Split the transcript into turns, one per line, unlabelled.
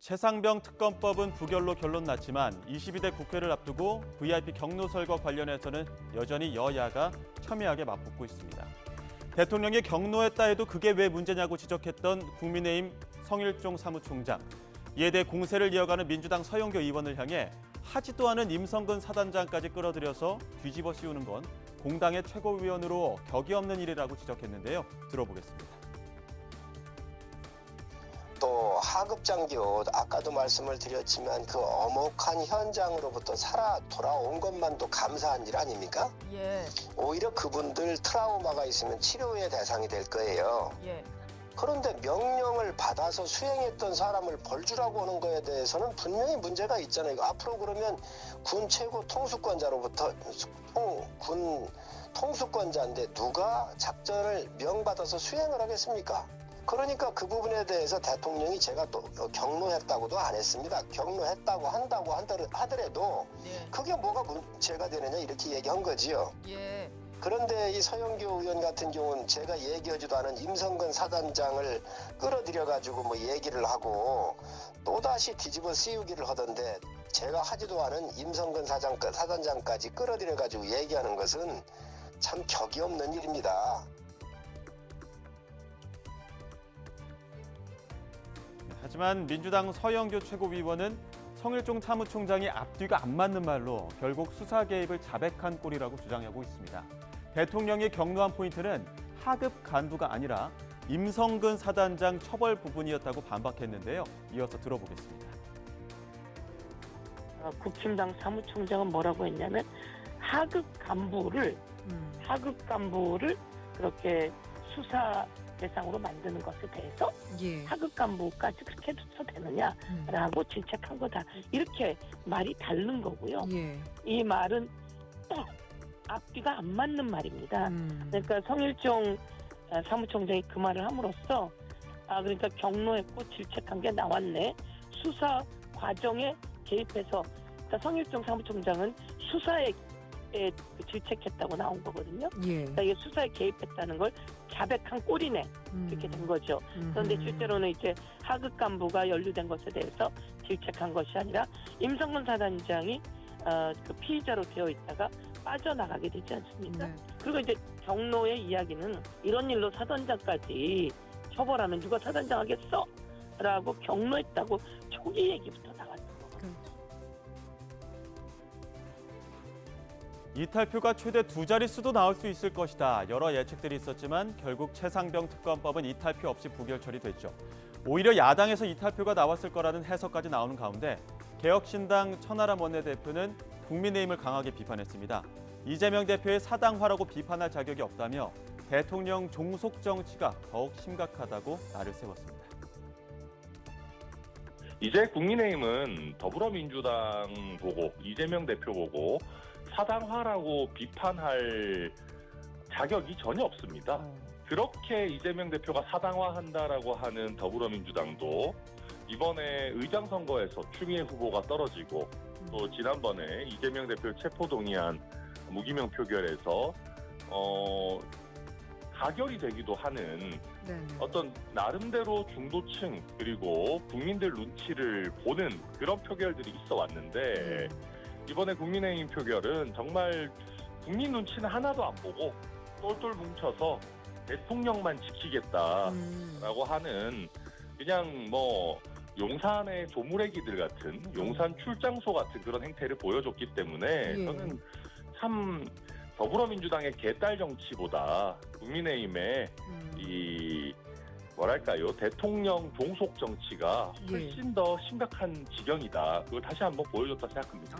최상병 특검법은 부결로 결론 났지만 22대 국회를 앞두고 VIP 경로설과 관련해서는 여전히 여야가 첨예하게 맞붙고 있습니다. 대통령이 경로했다 해도 그게 왜 문제냐고 지적했던 국민의힘 성일종 사무총장. 이에 대해 공세를 이어가는 민주당 서영교 의원을 향해 하지도 않은 임성근 사단장까지 끌어들여서 뒤집어 씌우는 건 공당의 최고위원으로 격이 없는 일이라고 지적했는데요. 들어보겠습니다.
또 하급장교 아까도 말씀을 드렸지만 그 엄혹한 현장으로부터 살아 돌아온 것만도 감사한 일 아닙니까?
예.
오히려 그분들 트라우마가 있으면 치료의 대상이 될 거예요.
예.
그런데 명령을 받아서 수행했던 사람을 벌주라고 하는 거에 대해서는 분명히 문제가 있잖아요. 앞으로 그러면 군 최고 통수권자로부터 군 통수권자인데 누가 작전을 명받아서 수행을 하겠습니까? 그러니까 그 부분에 대해서 대통령이 제가 또 경로했다고도 안 했습니다. 경로했다고 한다고 하더라도
예.
그게 뭐가 문제가 되느냐 이렇게 얘기한 거지요.
예.
그런데 이 서영교 의원 같은 경우는 제가 얘기하지도 않은 임성근 사단장을 끌어들여가지고 뭐 얘기를 하고 또다시 뒤집어 씌우기를 하던데 제가 하지도 않은 임성근 사단장까지 끌어들여가지고 얘기하는 것은 참 격이 없는 일입니다.
하지만 민주당 서영교 최고위원은 성일종 사무총장이 앞뒤가 안 맞는 말로 결국 수사 개입을 자백한 꼴이라고 주장하고 있습니다. 대통령이 경로한 포인트는 하급 간부가 아니라 임성근 사단장 처벌 부분이었다고 반박했는데요. 이어서 들어보겠습니다.
국힘당 사무총장은 뭐라고 했냐면 하급 간부를 그렇게 수사 대상으로 만드는 것에 대해서
예.
하급 간부까지 그렇게 해도 되느냐라고 질책한 거다. 이렇게 말이 다른 거고요.
예.
이 말은 앞뒤가 안 맞는 말입니다. 그러니까 성일종 사무총장이 그 말을 함으로써 그러니까 경로했고 질책한 게 나왔네. 수사 과정에 개입해서 그러니까 성일종 사무총장은 수사에 질책했다고 나온 거거든요.
예.
그러니까 이게 수사에 개입했다는 걸 자백한 꼴이네 이렇게 된 거죠. 그런데 실제로는 이제 하급 간부가 연루된 것에 대해서 질책한 것이 아니라 임성근 사단장이 그 피의자로 되어 있다가 빠져나가게 되지 않습니까?
네.
그리고 이제 경로의 이야기는 이런 일로 사단장까지 처벌하면 누가 사단장 하겠어? 라고 경로했다고 초기 얘기부터 나왔던 거거든요.
이탈표가 최대 2자릿수도 나올 수 있을 것이다. 여러 예측들이 있었지만 결국 최상병 특검법은 이탈표 없이 부결 처리됐죠. 오히려 야당에서 이탈표가 나왔을 거라는 해석까지 나오는 가운데 개혁신당 천하람 원내대표는 국민의힘을 강하게 비판했습니다. 이재명 대표의 사당화라고 비판할 자격이 없다며 대통령 종속 정치가 더욱 심각하다고 날을 세웠습니다.
이제 국민의힘은 더불어민주당 보고 이재명 대표 보고 사당화라고 비판할 자격이 전혀 없습니다. 그렇게 이재명 대표가 사당화한다라고 하는 더불어민주당도 이번에 의장 선거에서 추미애 후보가 떨어지고 또 지난번에 이재명 대표 체포동의안 무기명 표결에서 가결이 되기도 하는
네네.
어떤 나름대로 중도층 그리고 국민들 눈치를 보는 그런 표결들이 있어 왔는데 이번에 국민의힘 표결은 정말 국민 눈치는 하나도 안 보고 똘똘 뭉쳐서 대통령만 지키겠다라고 하는 그냥 뭐 용산의 조무래기들 같은 용산 출장소 같은 그런 행태를 보여줬기 때문에 저는 참 더불어민주당의 개딸 정치보다 국민의힘의 이 뭐랄까요 대통령 종속 정치가 훨씬 더 심각한 지경이다. 그걸 다시 한번 보여줬다 생각합니다.